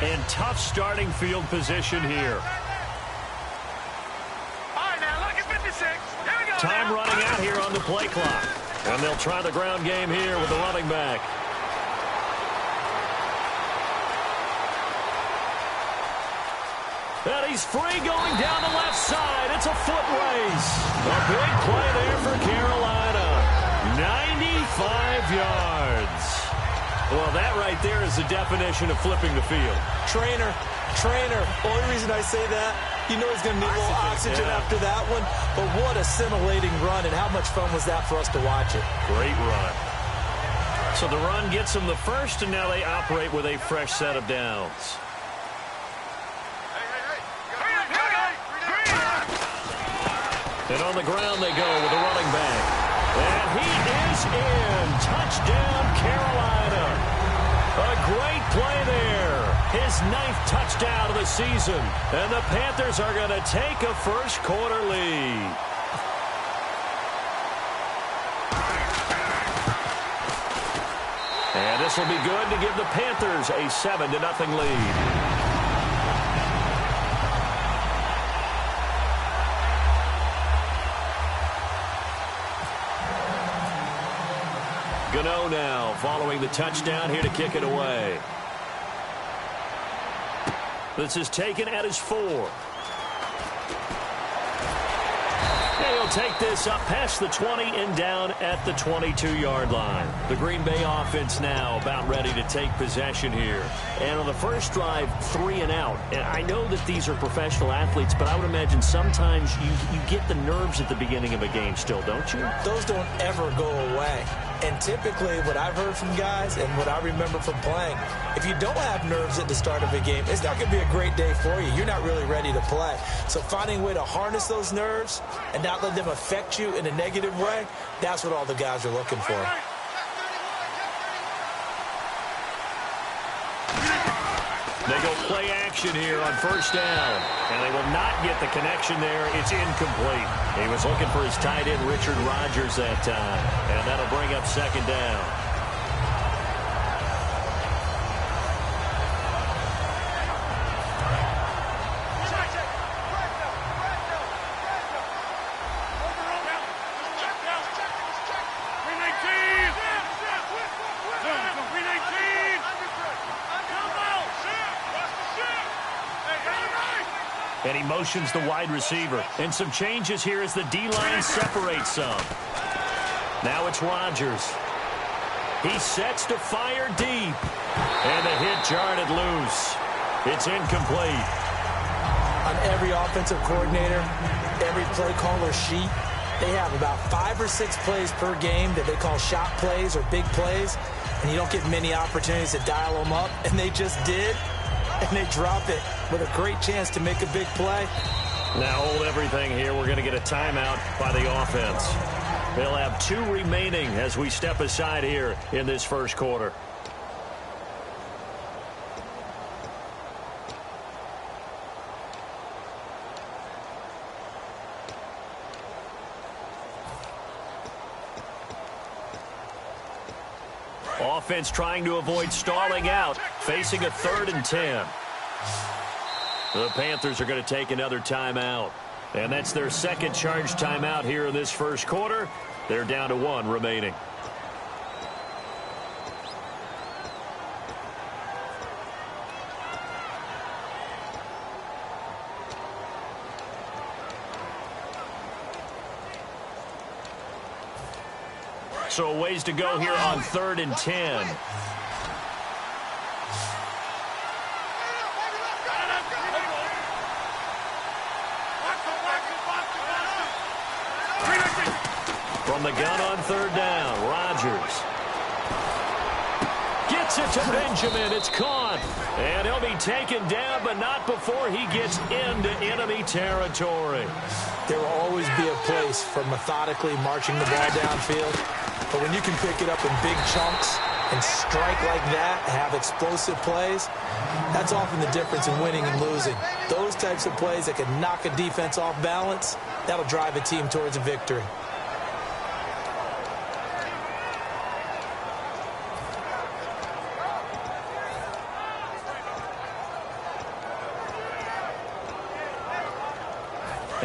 And tough starting field position here. Time running out here on the play clock. And they'll try the ground game here with the running back. And he's free going down the left side. It's a foot race. A big play there for Carolina. 95 yards. Well, that right there is the definition of flipping the field. Trainer. Only reason I say that, you know he's going to need a little oxygen after that one. But what a scintillating run, and how much fun was that for us to watch it. Great run. So the run gets them the first, and now they operate with a fresh set of downs. And on the ground they go with the running back. And he is in. Touchdown, Carolina. A great play there. His 9th touchdown of the season. And the Panthers are going to take a first-quarter lead. And this will be good to give the Panthers a 7-0 lead. Gano now following the touchdown here to kick it away. This is taken at his 4. And he'll take this up past the 20 and down at the 22-yard line. The Green Bay offense now about ready to take possession here. And on the first drive, 3 and out. And I know that these are professional athletes, but I would imagine sometimes you get the nerves at the beginning of a game still, don't you? Those don't ever go away. And typically, what I've heard from guys and what I remember from playing, if you don't have nerves at the start of a game, it's not going to be a great day for you. You're not really ready to play. So finding a way to harness those nerves and not let them affect you in a negative way, that's what all the guys are looking for. They go play action here on first down. And they will not get the connection there. It's incomplete. He was looking for his tight end, Richard Rodgers, that time. And that'll bring up second down. And he motions the wide receiver. And some changes here as the D-line separates some. Now it's Rodgers. He sets to fire deep. And the hit jarred loose. It's incomplete. On every offensive coordinator, every play caller sheet, they have about 5 or 6 plays per game that they call shot plays or big plays. And you don't get many opportunities to dial them up. And they just did. And they drop it with a great chance to make a big play. Now hold everything here. We're going to get a timeout by the offense. They'll have 2 remaining as we step aside here in this first quarter. Offense trying to avoid stalling out, facing a 3rd and 10. The Panthers are going to take another timeout. And that's their second charge timeout here in this first quarter. They're down to 1 remaining. So a ways to go here on 3rd and 10. From the gun on 3rd down, Rodgers gets it to Benjamin. It's caught. And he'll be taken down, but not before he gets into enemy territory. There will always be a place for methodically marching the ball downfield. But when you can pick it up in big chunks and strike like that, have explosive plays, that's often the difference in winning and losing. Those types of plays that can knock a defense off balance, that'll drive a team towards a victory.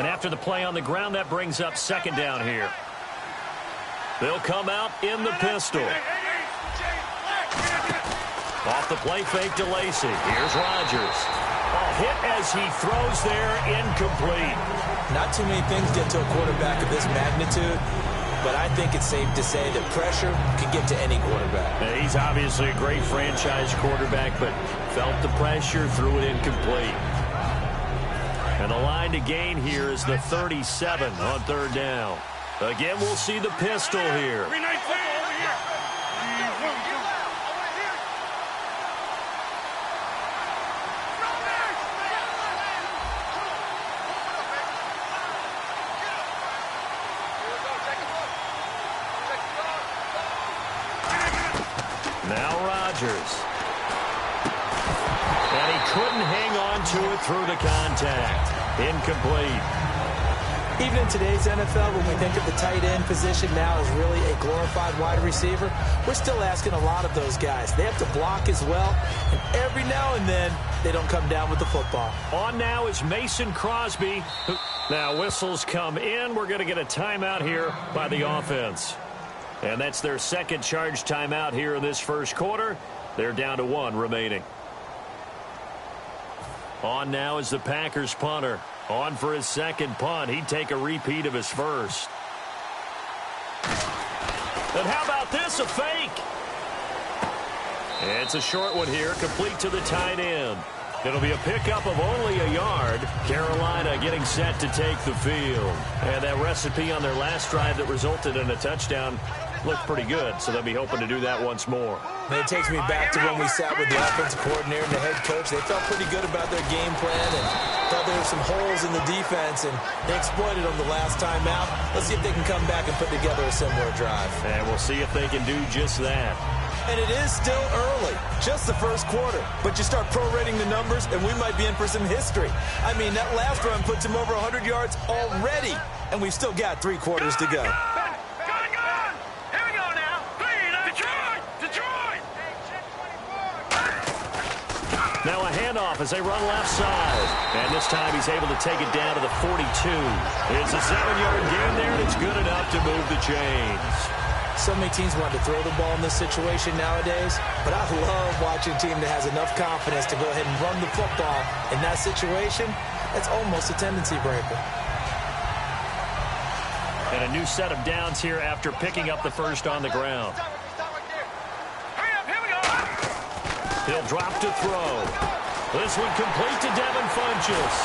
And after the play on the ground, that brings up second down here. They'll come out in the pistol. Off the play fake to Lacy. Here's Rodgers. A hit as he throws there, incomplete. Not too many things get to a quarterback of this magnitude, but I think it's safe to say that pressure can get to any quarterback. Now, he's obviously a great franchise quarterback, but felt the pressure, threw it incomplete. And the line to gain here is the 37 on third down. Again, we'll see the pistol here. Now Rodgers. And he couldn't hang on to it through the contact. Incomplete. Even in today's NFL, when we think of the tight end position now as really a glorified wide receiver, we're still asking a lot of those guys. They have to block as well, and every now and then, they don't come down with the football. On now is Mason Crosby. Now whistles come in. We're going to get a timeout here by the offense. And that's their second charge timeout here in this first quarter. They're down to one remaining. On now is the Packers punter. On for his second punt. He'd take a repeat of his first. And how about this, a fake? It's a short one here, complete to the tight end. It'll be a pickup of only a yard. Carolina getting set to take the field. And that recipe on their last drive that resulted in a touchdown looked pretty good, so they'll be hoping to do that once more. And it takes me back to when we sat with the offensive coordinator and the head coach. They felt pretty good about their game plan and thought there were some holes in the defense, and they exploited them the last time out. Let's see if they can come back and put together a similar drive. And we'll see if they can do just that. And it is still early, just the first quarter. But you start prorating the numbers, and we might be in for some history. I mean, that last run puts him over 100 yards already, and we've still got 3 quarters to go. Now a handoff as they run left side. And this time he's able to take it down to the 42. It's a 7-yard gain there, and it's good enough to move the chains. So many teams want to throw the ball in this situation nowadays, but I love watching a team that has enough confidence to go ahead and run the football. In that situation, that's almost a tendency breaker. And a new set of downs here after picking up the first on the ground. He'll drop to throw. This one complete to Devin Funchess.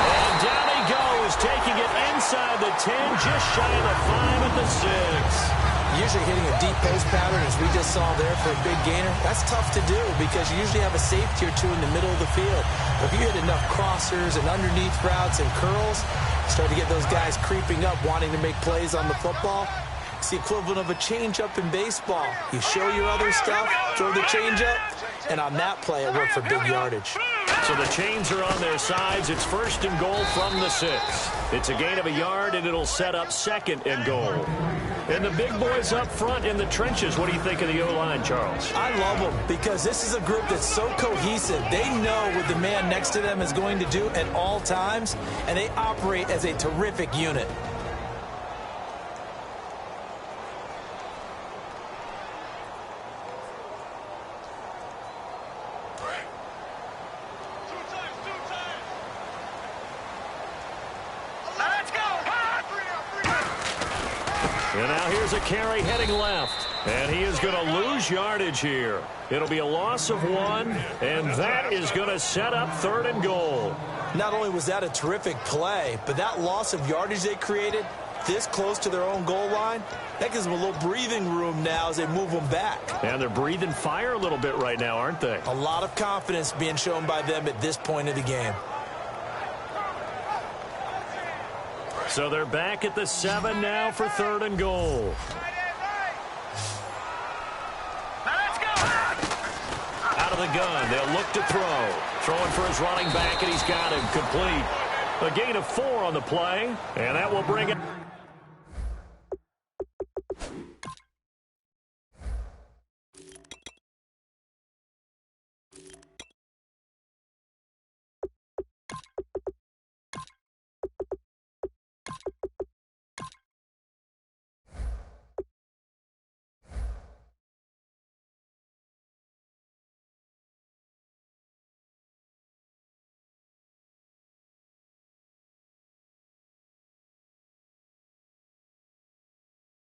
And down he goes, taking it inside the 10, just shy of the 5 at the 6. Usually hitting a deep post pattern, as we just saw there for a big gainer, that's tough to do because you usually have a safety or two in the middle of the field. But if you hit enough crossers and underneath routes and curls, start to get those guys creeping up, wanting to make plays on the football. It's the equivalent of a changeup in baseball. You show your other stuff, throw the changeup, and on that play, it worked for big yardage. So the chains are on their sides. It's first and goal from the 6. It's a gain of a yard, and it'll set up second and goal. And the big boys up front in the trenches. What do you think of the O-line, Charles? I love them because this is a group that's so cohesive. They know what the man next to them is going to do at all times, and they operate as a terrific unit. And now here's a carry heading left. And he is going to lose yardage here. It'll be a loss of 1, and that is going to set up third and goal. Not only was that a terrific play, but that loss of yardage they created this close to their own goal line, that gives them a little breathing room now as they move them back. And they're breathing fire a little bit right now, aren't they? A lot of confidence being shown by them at this point of the game. So they're back at the 7 now for third and goal. Out of the gun, they'll look to throw. Throwing for his running back, and he's got him complete. A gain of 4 on the play, and that will bring it.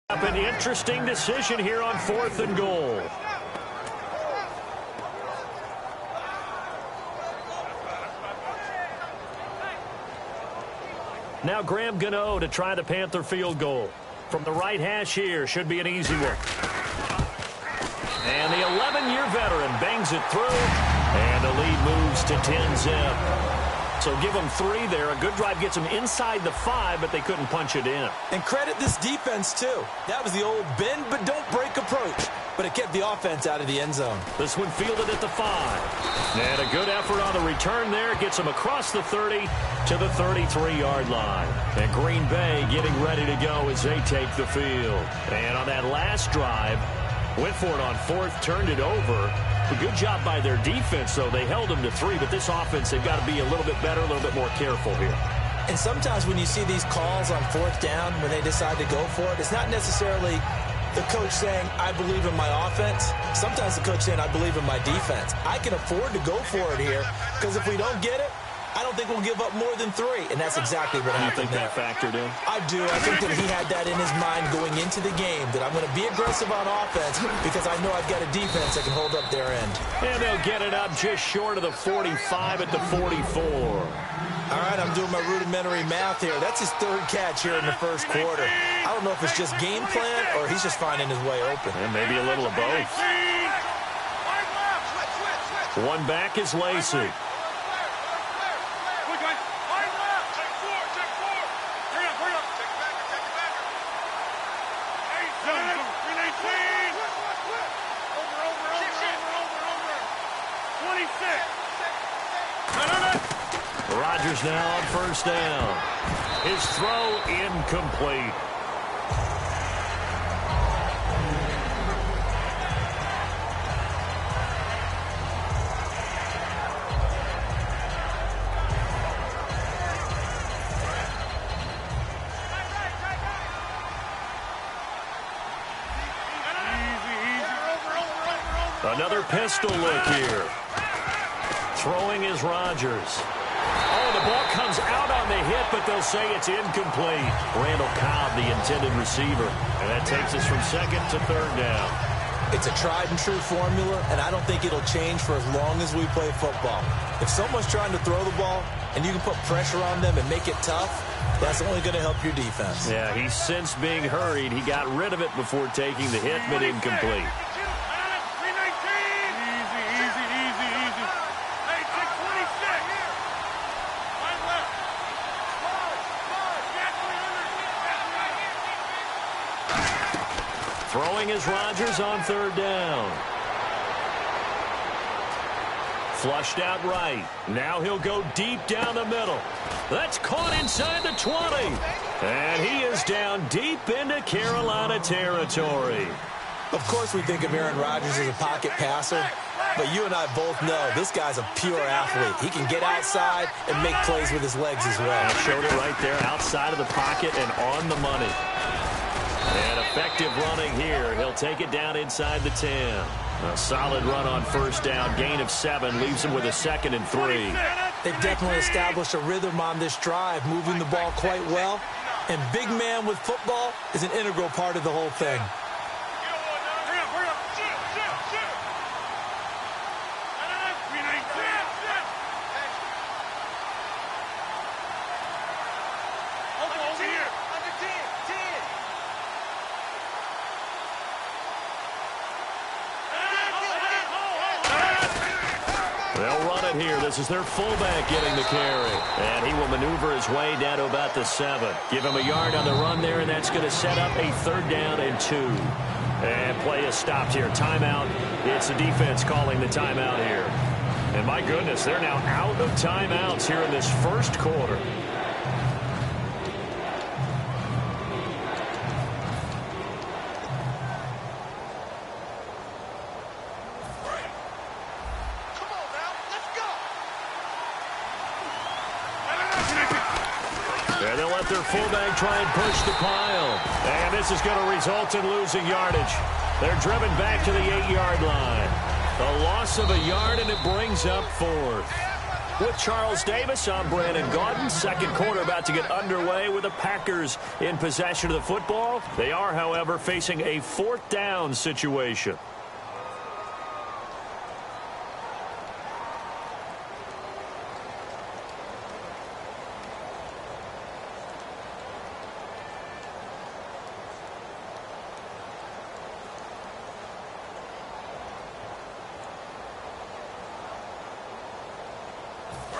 An interesting decision here on 4th and goal. Now Graham Gano to try the Panther field goal. From the right hash here, should be an easy one. And the 11-year veteran bangs it through, and the lead moves to 10-zip. So give them 3 there. A good drive gets them inside the 5, but they couldn't punch it in. And credit this defense, too. That was the old bend but don't break approach. But it kept the offense out of the end zone. This one fielded at the 5. And a good effort on the return there. Gets them across the 30 to the 33-yard line. And Green Bay getting ready to go as they take the field. And on that last drive, went for it on 4th, turned it over. A good job by their defense, though. They held them to 3, but this offense, they've got to be a little bit better, a little bit more careful here. And sometimes when you see these calls on 4th down, when they decide to go for it, it's not necessarily the coach saying, I believe in my offense. Sometimes the coach saying, I believe in my defense. I can afford to go for it here, because if we don't get it, I don't think we'll give up more than 3, and that's exactly what happened. You think that factored in? I do. I think that he had that in his mind going into the game, that I'm going to be aggressive on offense because I know I've got a defense that can hold up their end. And they'll get it up just short of the 45 at the 44. All right, I'm doing my rudimentary math here. That's his 3rd catch here in the 1st quarter. I don't know if it's just game plan or he's just finding his way open. And maybe a little of both. One back is Lacey. Rodgers now on 1st down. His throw incomplete. Another pistol look here. Throwing is Rodgers. Oh, the ball comes out on the hit, but they'll say it's incomplete. Randall Cobb, the intended receiver. And that takes us from 2nd to 3rd down. It's a tried-and-true formula, and I don't think it'll change for as long as we play football. If someone's trying to throw the ball, and you can put pressure on them and make it tough, that's only going to help your defense. Yeah, he's since being hurried. He got rid of it before taking the hit, but incomplete. Throwing is Rodgers on 3rd down. Flushed out right. Now he'll go deep down the middle. That's caught inside the 20. And he is down deep into Carolina territory. Of course we think of Aaron Rodgers as a pocket passer, but you and I both know this guy's a pure athlete. He can get outside and make plays with his legs as well. Showed it right there outside of the pocket and on the money. And effective running here. He'll take it down inside the 10. A solid run on 1st down. Gain of 7 leaves him with a 2nd and 3. They've definitely established a rhythm on this drive, moving the ball quite well. And big man with football is an integral part of the whole thing. They'll run it here. This is their fullback getting the carry. And he will maneuver his way down to about the 7. Give him a yard on the run there, and that's going to set up a 3rd down and 2. And play is stopped here. Timeout. It's the defense calling the timeout here. And my goodness, they're now out of timeouts here in this 1st quarter. And they'll let their fullback try and push the pile. And this is going to result in losing yardage. They're driven back to the 8-yard line. The loss of a yard, and it brings up 4th. With Charles Davis, I'm Brandon Gaudin. Second quarter about to get underway with the Packers in possession of the football. They are, however, facing a fourth down situation.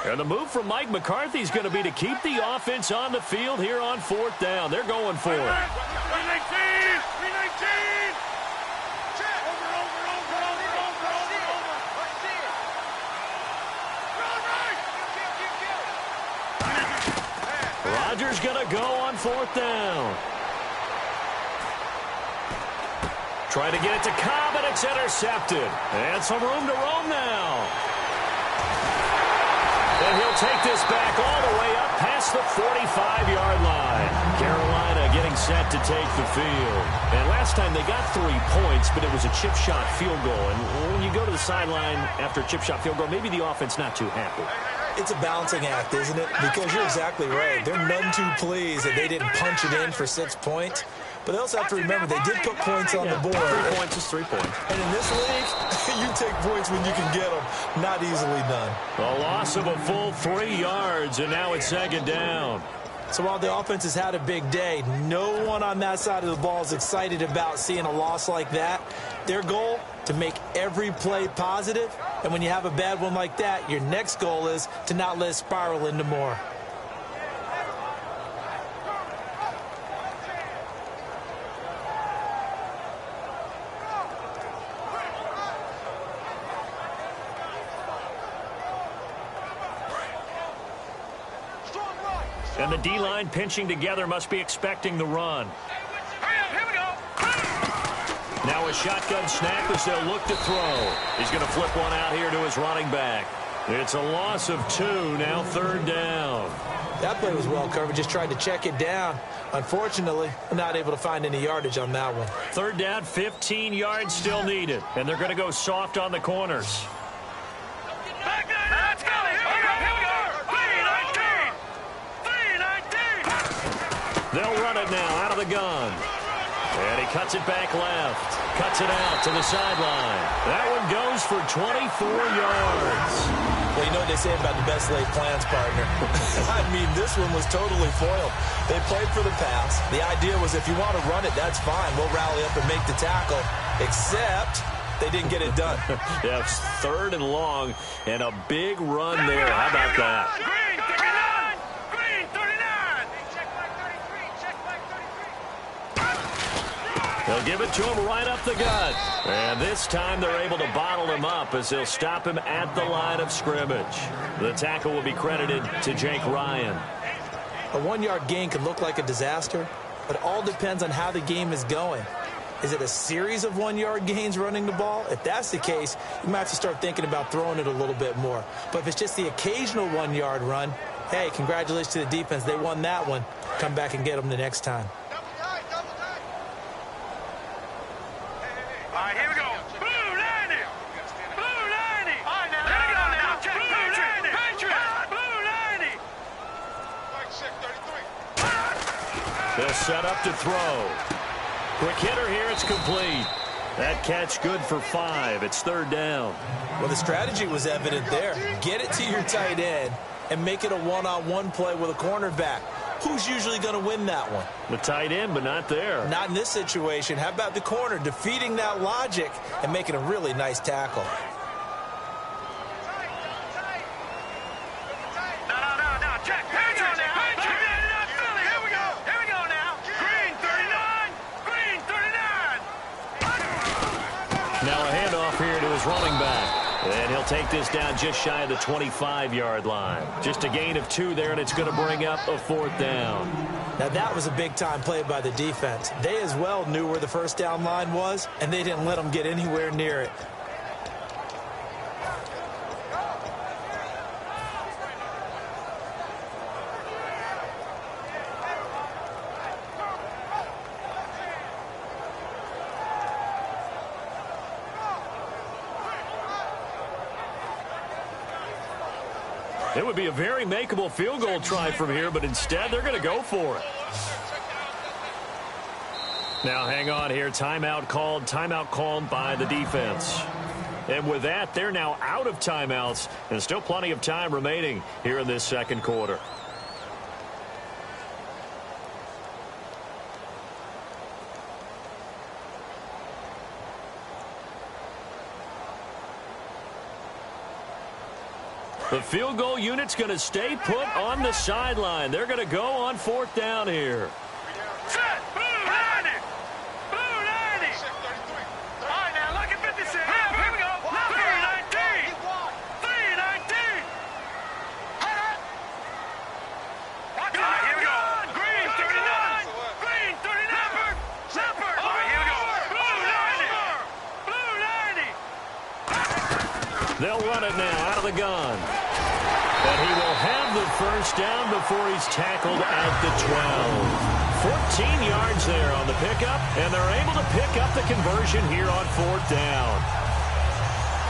And the move from Mike McCarthy is going to be to keep the offense on the field here on fourth down. They're going for it. 319! 319! Rodgers going to go on fourth down. Trying to get it to Cobb, and it's intercepted. And some room to roam now. And he'll take this back all the way up past the 45-yard line. Carolina getting set to take the field. And last time they got 3 points, but it was a chip shot field goal. And when you go to the sideline after a chip shot field goal, maybe the offense not too happy. It's a balancing act, isn't it? Because you're exactly right. They're none too pleased that they didn't punch it in for 6 points. But they also have to remember they did put points on the board. 3 points is 3 points. And in this league, you take points when you can get them. Not easily done. A loss of a full 3 yards, and now it's second down. So while the offense has had a big day, no one on that side of the ball is excited about seeing a loss like that. Their goal, to make every play positive. And when you have a bad one like that, your next goal is to not let it spiral into more. And the D-line pinching together must be expecting the run. Here we go. Now a shotgun snap as they'll look to throw. He's going to flip one out here to his running back. It's a loss of 2, now third down. That play was well covered, just tried to check it down. Unfortunately, not able to find any yardage on that one. Third down, 15 yards still needed. And they're going to go soft on the corners. Back there, let's go. Here we go. 319. 319. They'll run it now out of the gun. And he cuts it back left. Cuts it out to the sideline. That one goes for 24 yards. Well, you know what they say about the best laid plans, partner. I mean, this one was totally foiled. They played for the pass. The idea was if you want to run it, that's fine. We'll rally up and make the tackle. Except they didn't get it done. Yeah, it's third and long, and a big run there. How about that? Green 39. Green 39. Check back 33. Check back 33. They'll give it to him right up the gut. And this time they're able to bottle him up as they'll stop him at the line of scrimmage. The tackle will be credited to Jake Ryan. A 1-yard gain could look like a disaster, but it all depends on how the game is going. Is it a series of 1-yard gains running the ball? If that's the case, you might have to start thinking about throwing it a little bit more. But if it's just the occasional 1-yard run, hey, congratulations to the defense. They won that one. Come back and get them the next time. All right, here we go. Blue 90. Blue 90. All right, now. Here we go now. Blue 90. Patriots. Blue 90. Like check 33. They'll set up to throw. Quick hitter here. It's complete. That catch good for 5. It's third down. Well, the strategy was evident there. Get it to your tight end and make it a one-on-one play with a cornerback. Who's usually going to win that one? The tight end, but not there. Not in this situation. How about the corner defeating that logic and making a really nice tackle? No. Check. Patriots now. Philly. Here we go. Here we go now. Green 39. Green 39. Now a handoff here to his running back. And he'll take this down just shy of the 25-yard line. Just a gain of 2 there, and it's going to bring up a fourth down. Now, that was a big-time play by the defense. They as well knew where the first down line was, and they didn't let them get anywhere near it. It would be a very makeable field goal try from here, but instead they're going to go for it. Now hang on here. Timeout called by the defense. And with that, they're now out of timeouts, and still plenty of time remaining here in this second quarter. The field goal unit's going to stay put on the sideline. They're going to go on fourth down here. Set. Blue 90. Blue 90. All right, now look at 56. Here we go. 319. 319. All right, here we go. Green 39. Green 39. Leopard. All right, here we go. Blue 90. Blue 90. They'll run it now out of the gun. And he will have the first down before he's tackled at the 12. 14 yards there on the pickup, and they're able to pick up the conversion here on fourth down.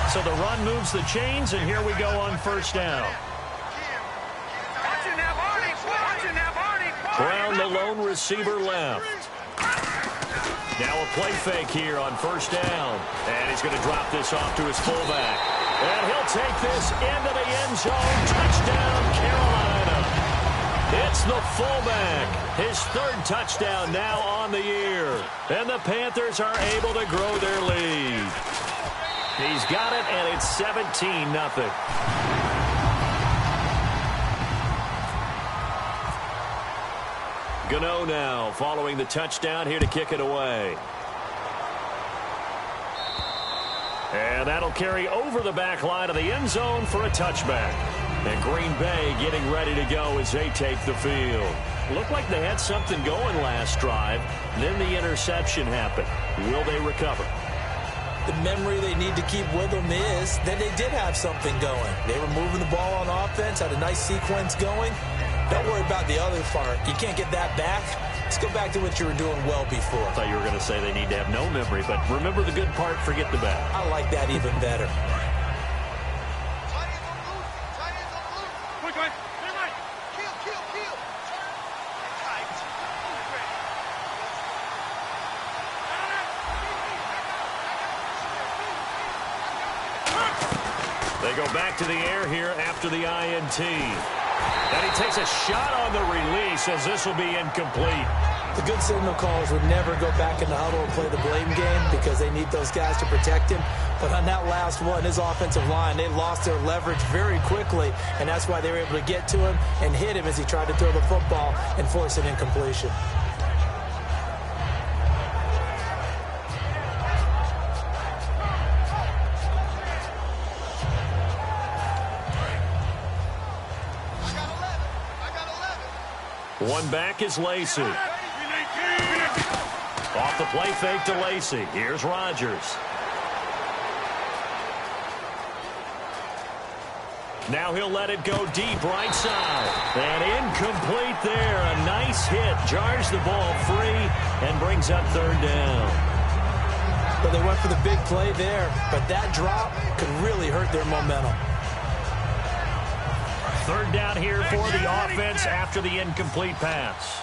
So the run moves the chains, and here we go on first down. Brown, the lone receiver, left. Now a play fake here on first down. And he's going to drop this off to his fullback. And he'll take this into the end zone. Touchdown, Carolina. It's the fullback. His third touchdown now on the year. And the Panthers are able to grow their lead. He's got it, and it's 17-0. Gano now following the touchdown here to kick it away. And that'll carry over the back line of the end zone for a touchback. And Green Bay getting ready to go as they take the field. Looked like they had something going last drive. Then the interception happened. Will they recover? The memory they need to keep with them is that they did have something going. They were moving the ball on offense, had a nice sequence going. Don't worry about the other part. You can't get that back. Let's go back to what you were doing well before. I thought you were going to say they need to have no memory, but remember the good part, forget the bad. I like that even better. They go back to the air here after the INT. And he takes a shot on the release as this will be incomplete. The good signal callers would never go back in the huddle and play the blame game because they need those guys to protect him. But on that last one, his offensive line, they lost their leverage very quickly, and that's why they were able to get to him and hit him as he tried to throw the football and force an incompletion. One back is Lacey. Off the play fake to Lacey. Here's Rodgers. Now he'll let it go deep right side. And incomplete there. A nice hit. Jars the ball free and brings up third down. But they went for the big play there. But that drop could really hurt their momentum. Third down here for the offense after the incomplete pass.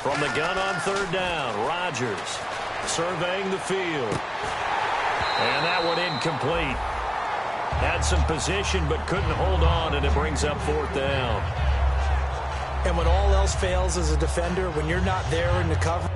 From the gun on third down, Rodgers surveying the field. And that one incomplete. Had some position but couldn't hold on, and it brings up fourth down. And when all else fails as a defender, when you're not there in the cover,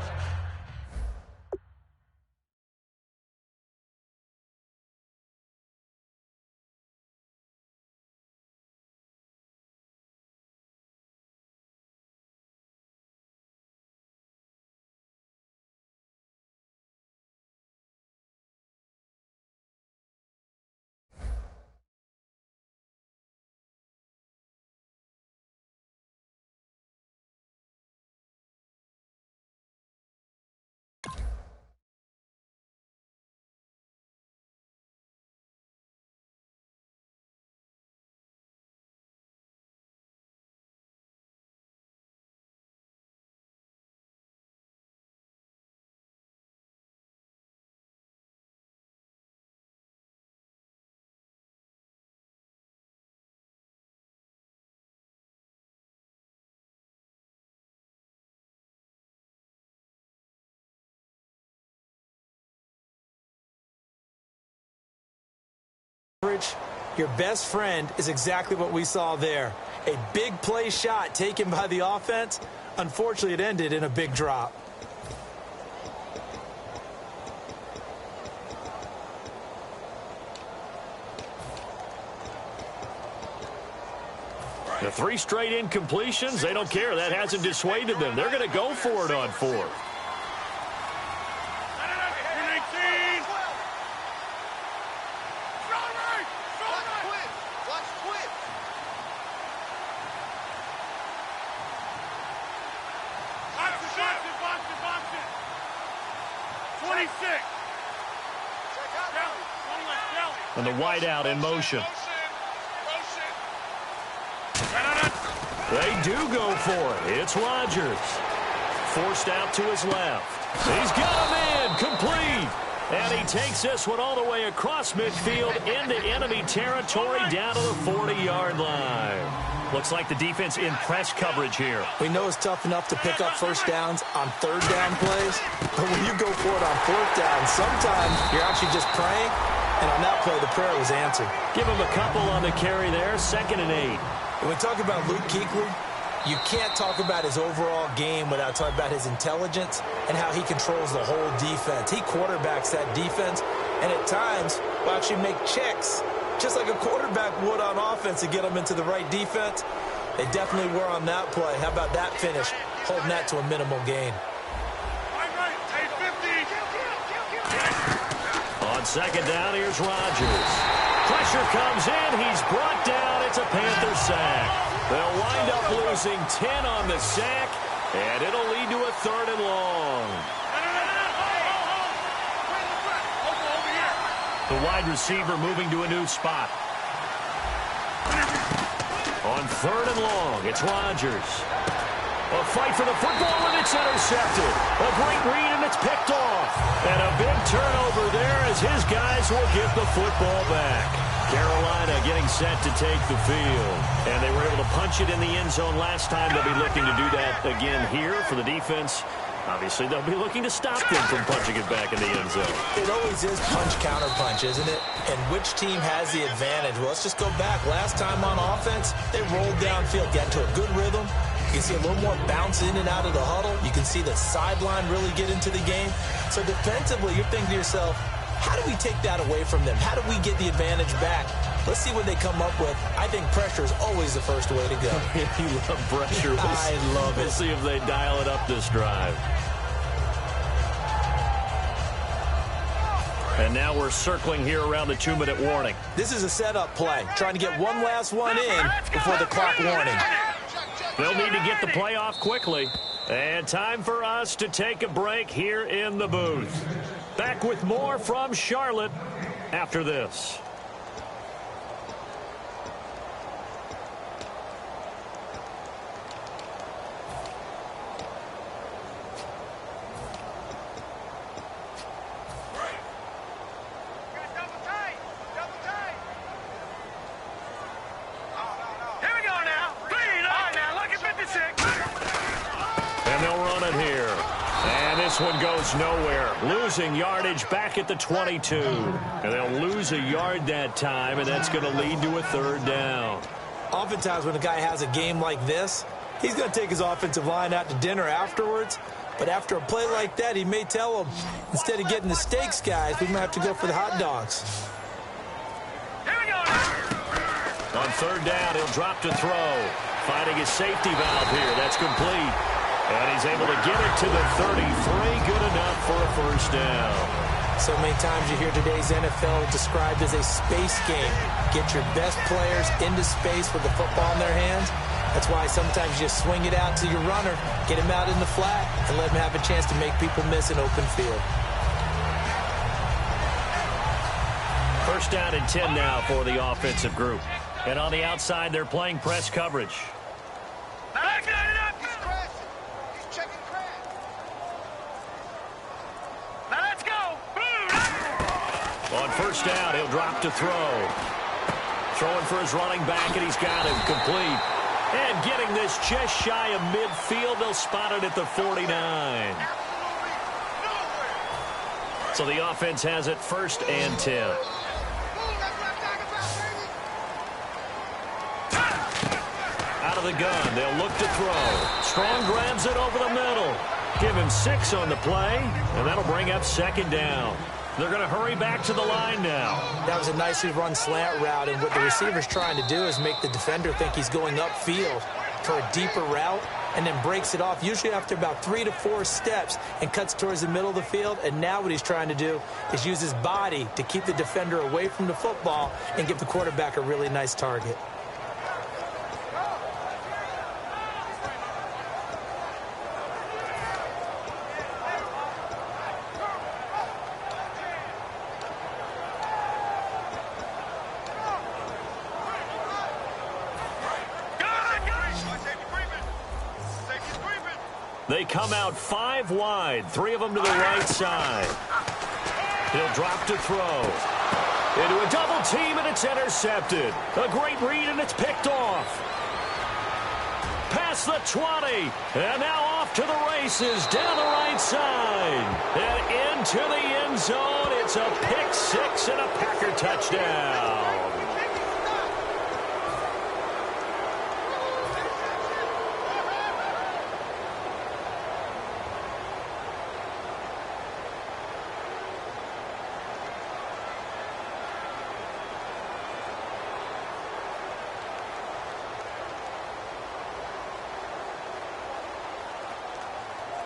Your best friend is exactly what we saw there. A big play shot taken by the offense. Unfortunately, it ended in a big drop. The 3 straight incompletions, they don't care. That hasn't dissuaded them. They're going to go for it on 4th. And the wideout in motion. They do go for it. It's Rodgers. Forced out to his left. He's got a man complete. And he takes this one all the way across midfield into enemy territory down to the 40-yard line. Looks like the defense in press coverage here. We know it's tough enough to pick up first downs on 3rd down plays, but when you go for it on 4th down, sometimes you're actually just praying, and on that play, the prayer was answered. Give him a couple on the carry there, 2nd and 8. When we talk about Luke Kuechly, you can't talk about his overall game without talking about his intelligence and how he controls the whole defense. He quarterbacks that defense, and at times will actually make checks, just like a quarterback would on offense to get them into the right defense. They definitely were on that play. How about that finish, holding that to a minimal gain. On 2nd down, here's Rodgers. Pressure comes in. He's brought down. It's a Panther sack. They'll wind up losing 10 on the sack, and it'll lead to a 3rd and long. The wide receiver moving to a new spot. On 3rd and long, it's Rodgers. A fight for the football, and it's intercepted. A great read, and it's picked off. And a big turnover there as his guys will get the football back. Carolina getting set to take the field. And they were able to punch it in the end zone last time. They'll be looking to do that again here for the defense. Obviously, they'll be looking to stop them from punching it back in the end zone. It always is punch-counter-punch, isn't it? And which team has the advantage? Well, let's just go back. Last time on offense, they rolled downfield, got into a good rhythm. You can see a little more bounce in and out of the huddle. You can see the sideline really get into the game. So defensively, you're thinking to yourself, how do we take that away from them? How do we get the advantage back? Let's see what they come up with. I think pressure is always the first way to go. You love pressure. I love it. We'll see if they dial it up this drive. And now we're circling here around the 2-minute warning. This is a setup play, trying to get one last one in before the clock warning. They'll need to get the play off quickly. And time for us to take a break here in the booth. Back with more from Charlotte after this. One goes nowhere, losing yardage back at the 22. And they'll lose a yard that time, and that's going to lead to a 3rd down. Oftentimes when a guy has a game like this, he's going to take his offensive line out to dinner afterwards. But after a play like that, he may tell them, instead of getting the steaks, guys, we might have to go for the hot dogs. Here we go now. On 3rd down, he'll drop to throw. Finding his safety valve here. That's complete. And he's able to get it to the 33. Good enough for a 1st down. So many times you hear today's NFL described as a space game. Get your best players into space with the football in their hands. That's why sometimes you swing it out to your runner, get him out in the flat, and let him have a chance to make people miss an open field. 1st down and 10 now for the offensive group. And on the outside, they're playing press coverage. On 1st down, he'll drop to throw. Throwing for his running back, and he's got him complete. And getting this just shy of midfield, they'll spot it at the 49. So the offense has it 1st and 10. of the gun. They'll look to throw. Strong grabs it over the middle. Give him 6 on the play, and that'll bring up second down. They're going to hurry back to the line now. That was a nicely run slant route, and what the receiver's trying to do is make the defender think he's going upfield for a deeper route, and then breaks it off, usually after about 3 to 4 steps, and cuts towards the middle of the field. And now what he's trying to do is use his body to keep the defender away from the football and give the quarterback a really nice target. They come out 5 wide, 3 of them to the right side. He'll drop to throw. Into a double team, and it's intercepted. A great read, and it's picked off. Past the 20, and now off to the races, down the right side. And into the end zone. It's a pick 6 and a Packer touchdown.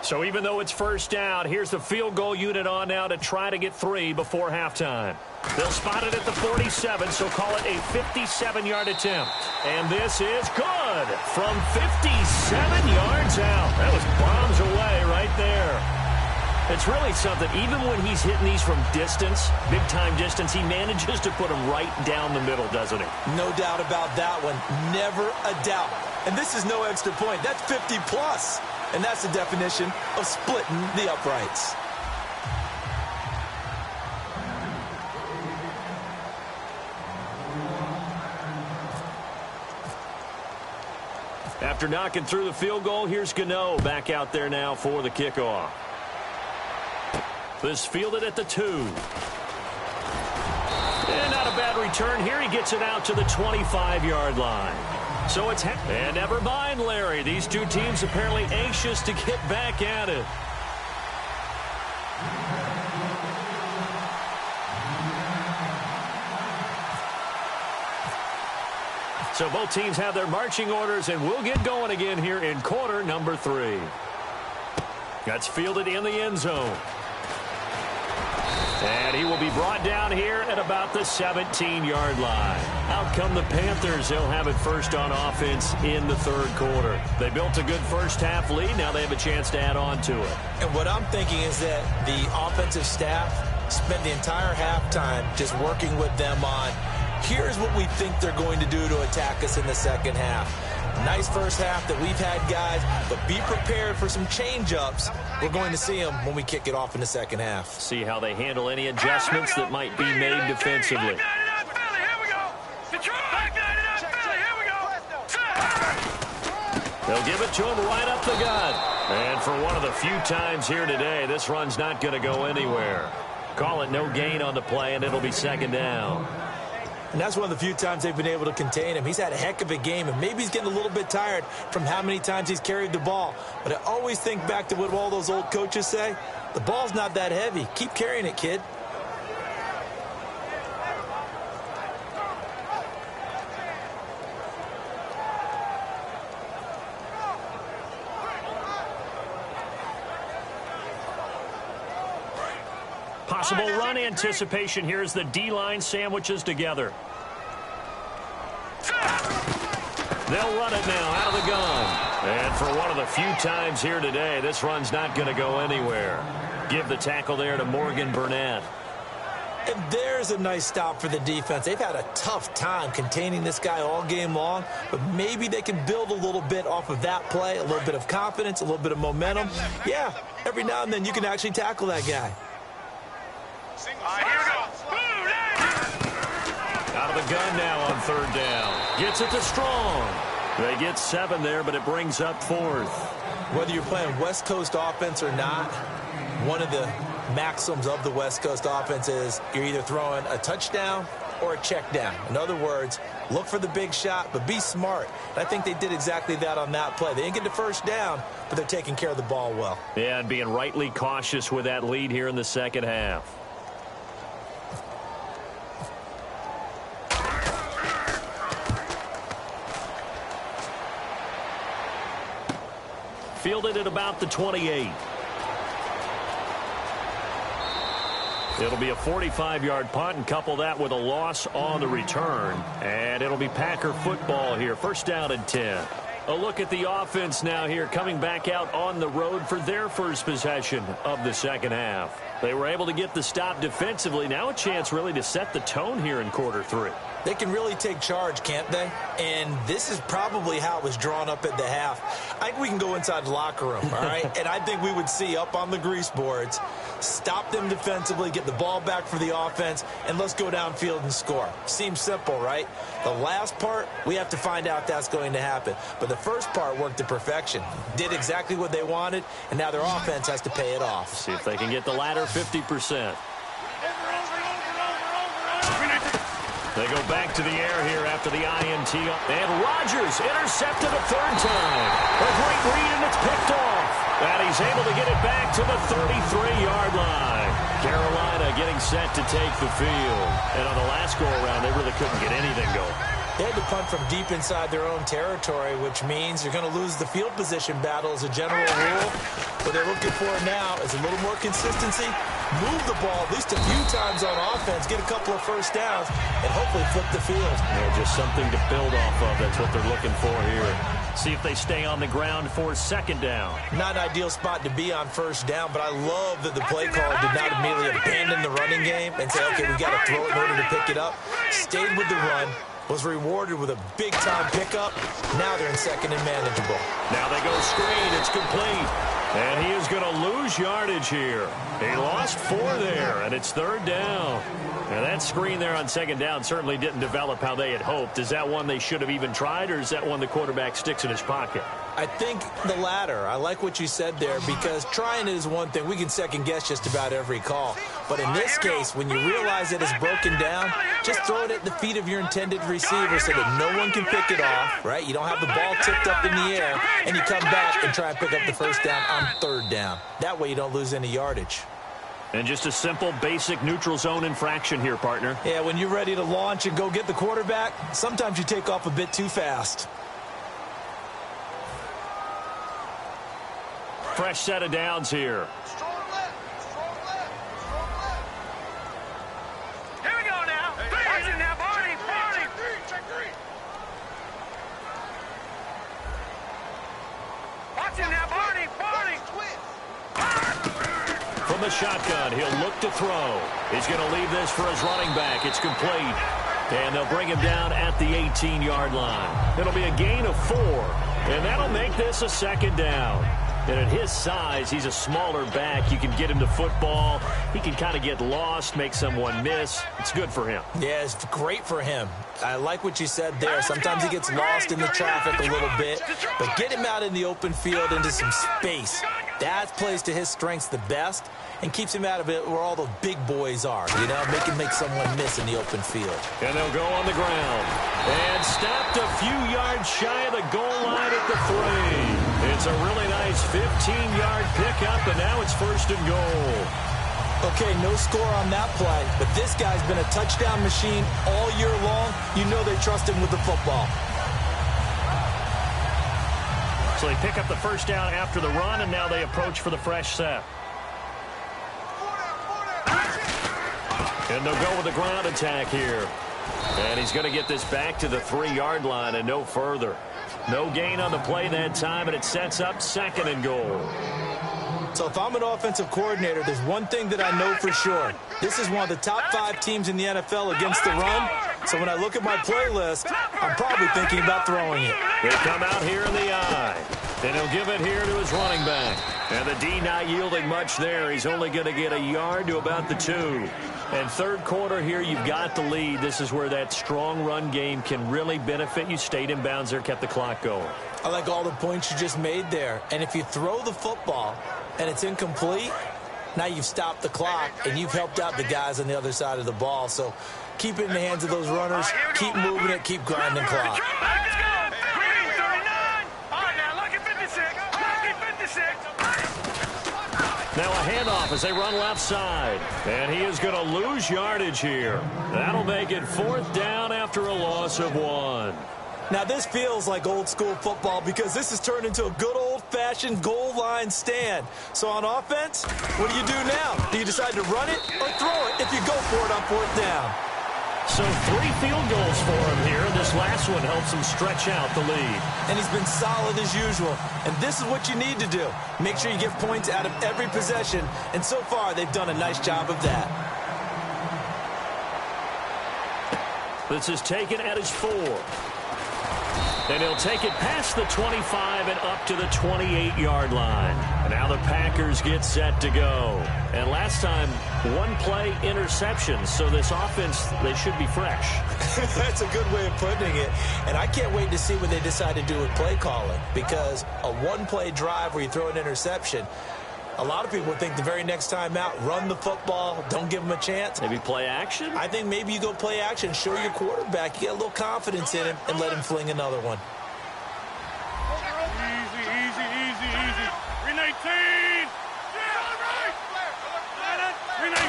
So even though it's first down, here's the field goal unit on now to try to get 3 before halftime. They'll spot it at the 47, so call it a 57-yard attempt. And this is good from 57 yards out. That was bombs away right there. It's really something. Even when he's hitting these from distance, big-time distance, he manages to put them right down the middle, doesn't he? No doubt about that one. Never a doubt. And this is no extra point. That's 50-plus. And that's the definition of splitting the uprights. After knocking through the field goal, here's Gano back out there now for the kickoff. This fielded at the 2. And not a bad return here. He gets it out to the 25-yard line. So it's and never mind, Larry. These two teams apparently anxious to get back at it. So both teams have their marching orders, and we'll get going again here in quarter number 3. That's fielded in the end zone. And he will be brought down here at about the 17-yard line. Out come the Panthers. They'll have it first on offense in the 3rd quarter. They built a good first-half lead. Now they have a chance to add on to it. And what I'm thinking is that the offensive staff spent the entire halftime just working with them on, here's what we think they're going to do to attack us in the second half. Nice first half that we've had, guys, but be prepared for some change-ups. We're going to see them when we kick it off in the second half. See how they handle any adjustments that might be made defensively. They'll give it to him right up the gut. And for one of the few times here today, this run's not going to go anywhere. Call it no gain on the play, and it'll be second down. And that's one of the few times they've been able to contain him. He's had a heck of a game, and maybe he's getting a little bit tired from how many times he's carried the ball. But I always think back to what all those old coaches say. The ball's not that heavy. Keep carrying it, kid. Possible run anticipation here as the D-line sandwiches together. They'll run it now out of the gun. And for one of the few times here today, this run's not going to go anywhere. Give the tackle there to Morgan Burnett. And there's a nice stop for the defense. They've had a tough time containing this guy all game long, but maybe they can build a little bit off of that play, a little bit of confidence, a little bit of momentum. Yeah, every now and then you can actually tackle that guy. Out of the gun now on 3rd down. Gets it to Strong. They get 7 there, but it brings up 4th. Whether you're playing West Coast offense or not, one of the maxims of the West Coast offense is you're either throwing a touchdown or a check down. In other words, look for the big shot, but be smart. And I think they did exactly that on that play. They didn't get the first down, but they're taking care of the ball well. Yeah, and being rightly cautious with that lead here in the second half. Fielded at about the 28. It'll be a 45-yard punt, and couple that with a loss on the return. And it'll be Packer football here. First down and 10. A look at the offense now here, coming back out on the road for their first possession of the second half. They were able to get the stop defensively. Now a chance really to set the tone here in quarter three. They can really take charge, can't they? And this is probably how it was drawn up at the half. I think we can go inside the locker room, all right? And I think we would see up on the grease boards, stop them defensively, get the ball back for the offense, and let's go downfield and score. Seems simple, right? The last part, we have to find out if that's going to happen. But the first part worked to perfection. Did exactly what they wanted, and now their offense has to pay it off. See if they can get the latter 50%. They go back to the air here after the INT. And Rodgers intercepted a third time. A great read, and it's picked off. And he's able to get it back to the 33-yard line. Carolina getting set to take the field. And on the last go-around, they really couldn't get anything going. They had to punt from deep inside their own territory, which means you're going to lose the field position battle as a general rule. What they're looking for now is a little more consistency, move the ball at least a few times on offense, get a couple of first downs, and hopefully flip the field. Yeah, just something to build off of. That's what they're looking for here. See if they stay on the ground for second down. Not an ideal spot to be on first down, but I love that the play caller did not immediately abandon the running game and say, okay, we got to throw it in order to pick it up. Stayed with the run. Was rewarded with a big-time pickup. Now they're in second and manageable. Now they go screen. It's complete. And he is going to lose yardage here. He lost 4 there, and it's third down. And that screen there on second down certainly didn't develop how they had hoped. Is that one they should have even tried, or is that one the quarterback sticks in his pocket? I think the latter. I like what you said there, because trying is one thing. We can second-guess just about every call. But in this case, when you realize that it's broken down, just throw it at the feet of your intended receiver so that no one can pick it off, right? You don't have the ball tipped up in the air, and you come back and try and pick up the first down on third down. That way you don't lose any yardage. And just a simple, basic neutral zone infraction here, partner. Yeah, when you're ready to launch and go get the quarterback, sometimes you take off a bit too fast. Fresh set of downs here. Strong left. Here we go now. Watch it now, Barney. Check green. Watch it now, Barney. From the shotgun, he'll look to throw. He's going to leave this for his running back. It's complete. And they'll bring him down at the 18-yard line. It'll be a gain of 4. And that'll make this a second down. And at his size, he's a smaller back. You can get him to football. He can kind of get lost, make someone miss. It's good for him. Yeah, it's great for him. I like what you said there. Sometimes he gets lost in the traffic a little bit. But get him out in the open field into some space. That plays to his strengths the best and keeps him out of it where all the big boys are. You know, make someone miss in the open field. And they'll go on the ground. And stopped a few yards shy of the goal line at the 3. It's a really nice 15-yard pickup, and now it's first and goal. Okay, no score on that play, but this guy's been a touchdown machine all year long. You know they trust him with the football. So they pick up the first down after the run, and now they approach for the fresh set. And they'll go with the ground attack here. And he's going to get this back to the 3-yard line and no further. No gain on the play that time, and it sets up second and goal. So if I'm an offensive coordinator, there's one thing that I know for sure. This is one of the top 5 teams in the NFL against the run. So when I look at my playlist, I'm probably thinking about throwing it. They come out here in the I. And he'll give it here to his running back. And the D not yielding much there. He's only going to get a yard to about the 2. And third quarter here, you've got the lead. This is where that strong run game can really benefit you. Stayed in bounds there, kept the clock going. I like all the points you just made there. And if you throw the football and it's incomplete, Now you've stopped the clock, and you've helped out the guys on the other side of the ball. So keep it in the hands of those runners. Keep moving it. Keep grinding clock. Let's go. Green 39. All right, now look at 56. Look at 56. Now a handoff as they run left side. And he is going to lose yardage here. That'll make it 4th down after a loss of 1. Now, this feels like old-school football because this has turned into a good old-fashioned goal line stand. So on offense, what do you do now? Do you decide to run it or throw it if you go for it on 4th down? So 3 field goals for him here. This last one helps him stretch out the lead. And he's been solid as usual. And this is what you need to do. Make sure you get points out of every possession. And so far, they've done a nice job of that. This is taken at his 4. And he'll take it past the 25 and up to the 28-yard line. And now the Packers get set to go. And last time, 1-play interception. So this offense, they should be fresh. That's a good way of putting it. And I can't wait to see what they decide to do with play calling. Because a 1-play drive where you throw an interception, a lot of people think the very next time out, run the football, don't give them a chance. Maybe play action? I think maybe you go play action, show your quarterback, you get a little confidence in him, and let him fling another one. Easy, easy, easy, easy. 319.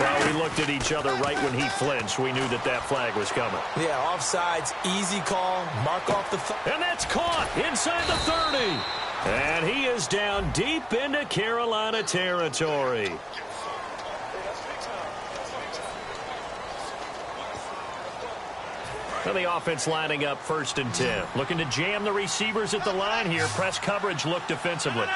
Well, we looked at each other right when he flinched. We knew that flag was coming. Yeah, offsides, easy call, mark off the... And that's caught inside the 30. And he is down deep into Carolina territory. And the offense lining up 1st and 10. Looking to jam the receivers at the line here. Press coverage look defensively.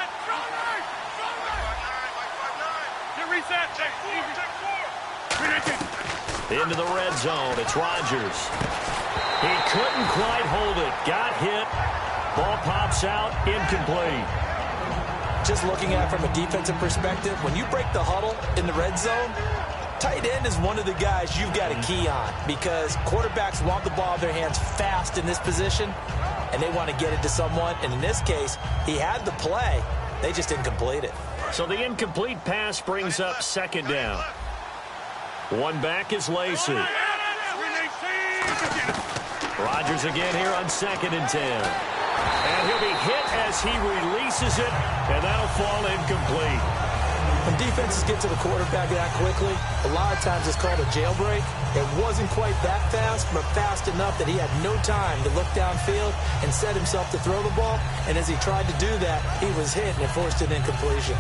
Into the red zone. It's Rodgers. He couldn't quite hold it. Got hit. Ball pops out, incomplete. Just looking at it from a defensive perspective, when you break the huddle in the red zone, tight end is one of the guys you've got a key on because quarterbacks want the ball in their hands fast in this position, and they want to get it to someone. And in this case, he had the play. They just didn't complete it. So the incomplete pass brings up 2nd down. One back is Lacey. Rodgers again here on 2nd and 10. And he'll be hit as he releases it, and that'll fall incomplete. When defenses get to the quarterback that quickly, a lot of times it's called a jailbreak. It wasn't quite that fast, but fast enough that he had no time to look downfield and set himself to throw the ball. And as he tried to do that, he was hit and it forced an incompletion.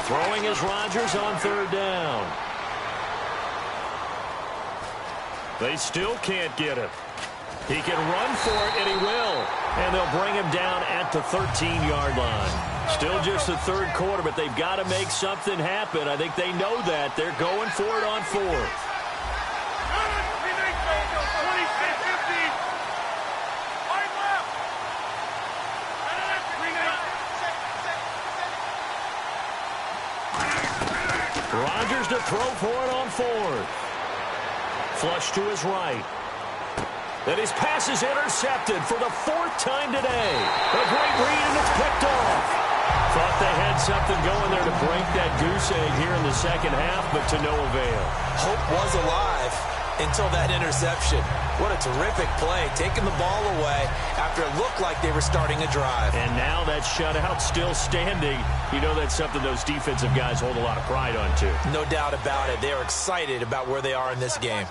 Throwing is Rodgers on 3rd down. They still can't get him. He can run for it, and he will. And they'll bring him down at the 13-yard line. Still just the 3rd quarter, but they've got to make something happen. I think they know that. They're going for it on 4th. Rodgers to throw for it on 4th. Flush to his right. And his pass is intercepted for the 4th time today. A great read, and it's picked off. Thought they had something going there to break that goose egg here in the 2nd half, but to no avail. Hope was alive until that interception. What a terrific play, taking the ball away after it looked like they were starting a drive. And now that shutout still standing. You know that's something those defensive guys hold a lot of pride on, too. No doubt about it. They are excited about where they are in this game.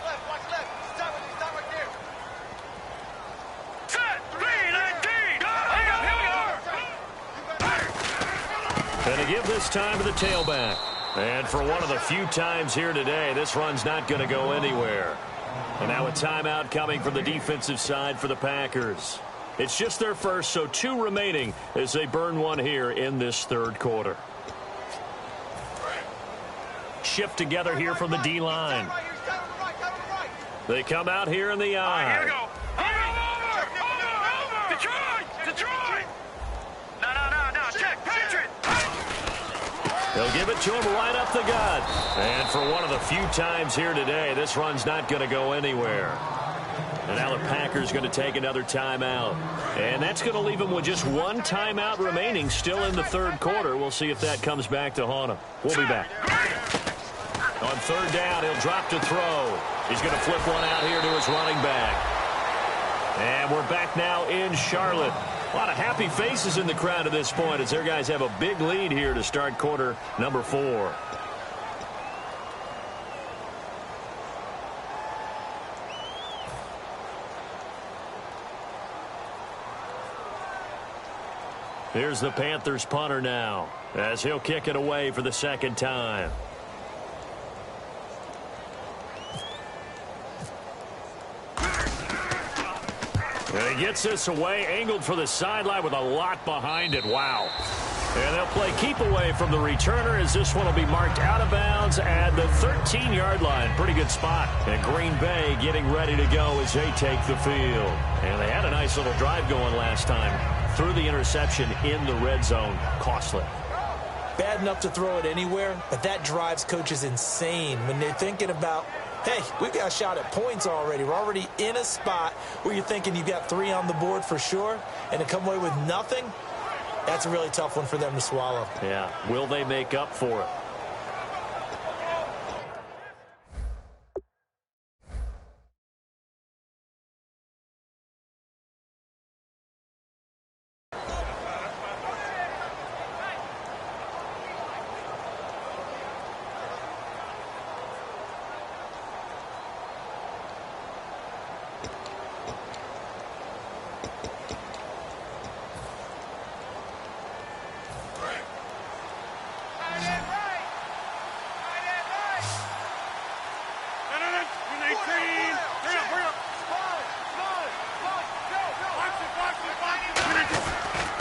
And to give this time to the tailback. And for one of the few times here today, this run's not going to go anywhere. And now a timeout coming from the defensive side for the Packers. It's just their first, so 2 remaining as they burn one here in this 3rd quarter. shift together here from the D-line. They come out here in the eye. Here we go. Over. Detroit. No. Check. Patriot. They'll give it to him right up the gut. And for one of the few times here today, this run's not going to go anywhere. And now the Packers going to take another timeout. And that's going to leave them with just one timeout remaining still in the third quarter. We'll see if that comes back to haunt him. We'll be back. On third down, he'll drop to throw. He's going to flip one out here to his running back. And we're back now in Charlotte. A lot of happy faces in the crowd at this point as their guys have a big lead here to start quarter number 4. Here's the Panthers punter now as he'll kick it away for the second time. And he gets this away, angled for the sideline with a lot behind it. Wow. And they'll play keep away from the returner as this one will be marked out of bounds at the 13-yard line. Pretty good spot. And Green Bay getting ready to go as they take the field. And they had a nice little drive going last time. Threw the interception in the red zone. Costly. Bad enough to throw it anywhere, but that drives coaches insane when they're thinking about, hey, we've got a shot at points already. We're already in a spot where you're thinking you've got 3 on the board for sure, and to come away with nothing, that's a really tough one for them to swallow. Yeah. Will they make up for it?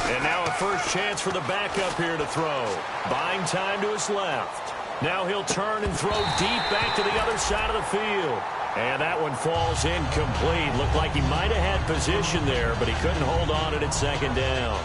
And now a first chance for the backup here to throw. Buying time to his left. Now he'll turn and throw deep back to the other side of the field. And that one falls incomplete. Looked like he might have had position there, but he couldn't hold on to it at second down.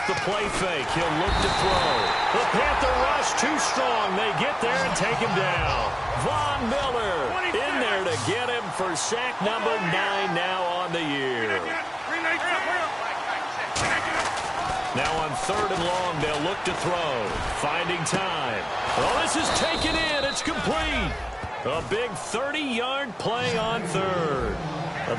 The play fake. He'll look to throw. The Panther rush too strong. They get there and take him down. Von Miller in there to get him for sack number 9 now on the year. Now on third and long, they'll look to throw. Finding time. Oh, this is taken in. It's complete. A big 30-yard play on third.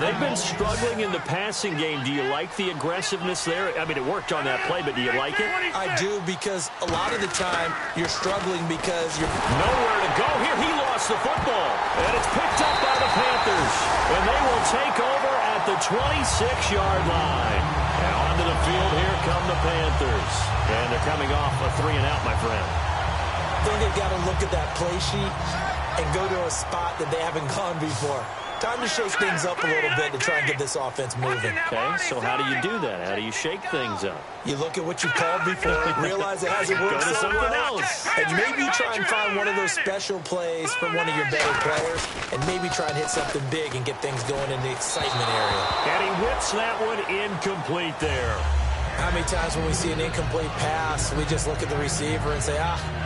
They've been struggling in the passing game. Do you like the aggressiveness there? I mean, it worked on that play, but do you like it? I do, because a lot of the time you're struggling because you're nowhere to go here. He lost the football, and it's picked up by the Panthers. And they will take over at the 26-yard line. And onto the field, here come the Panthers. And they're coming off a 3-and-out, my friend. I think they've got to look at that play sheet and go to a spot that they haven't gone before. Time to shake things up a little bit to try and get this offense moving. Okay, so how do you do that? How do you shake things up? You look at what you've called before, realize it hasn't worked Go to so something well, else. and maybe try and find one of those special plays from one of your better players, and maybe try and hit something big and get things going in the excitement area. And he whips that one incomplete there. How many times when we see an incomplete pass, we just look at the receiver and say,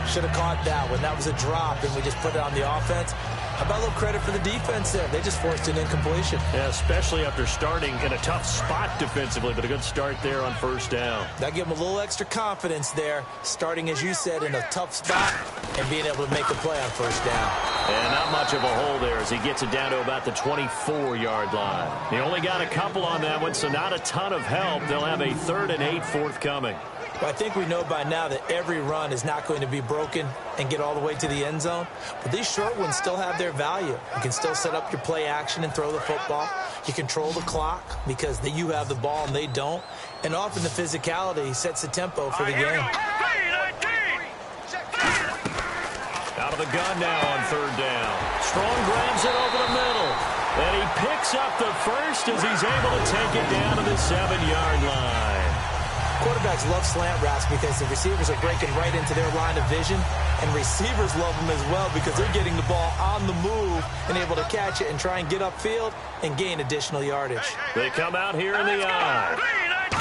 should have caught that one. That was a drop, and we just put it on the offense. How about a little credit for the defense there? They just forced an incompletion. Yeah, especially after starting in a tough spot defensively, but a good start there on first down. That gave them a little extra confidence there, starting, as you said, in a tough spot and being able to make a play on first down. And not much of a hole there as he gets it down to about the 24-yard line. He only got a couple on that one, so not a ton of help. They'll have a 3rd and 8 forthcoming. Well, I think we know by now that every run is not going to be broken and get all the way to the end zone. But these short ones still have their value. You can still set up your play action and throw the football. You control the clock because you have the ball and they don't. And often the physicality sets the tempo for the game. Out of the gun now on third down. Strong grabs it over the middle. And he picks up the first as he's able to take it down to the 7-yard line. Quarterbacks love slant routes because the receivers are breaking right into their line of vision, and receivers love them as well because they're getting the ball on the move and able to catch it and try and get upfield and gain additional yardage. They come out here in the eye.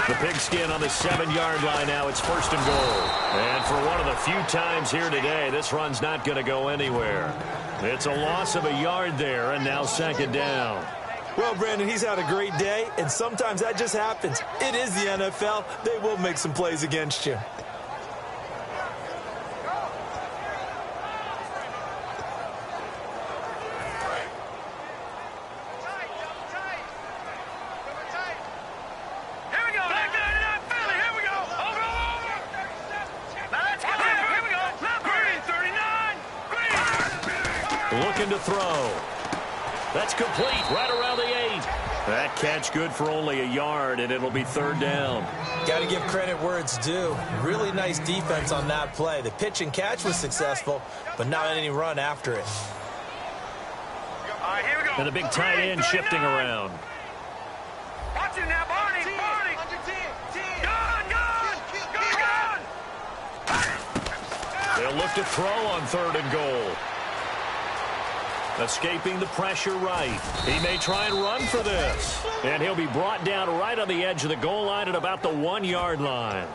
The pigskin on the 7-yard line now. It's first and goal. And for one of the few times here today, this run's not going to go anywhere. It's a loss of a yard there, and now second down. Well, Brandon, he's had a great day, and sometimes that just happens. It is the NFL. They will make some plays against you. Looking to throw. That's complete right around the 8. That catch good for only a yard, and it'll be third down. Got to give credit where it's due. Really nice defense on that play. The pitch and catch was successful, but not any run after it. Here we go. And the big tight end shifting around. Watch it now, Barney. Barney. Gun. They'll look to throw on third and goal. Escaping the pressure right. He may try and run for this. And he'll be brought down right on the edge of the goal line at about the 1-yard line.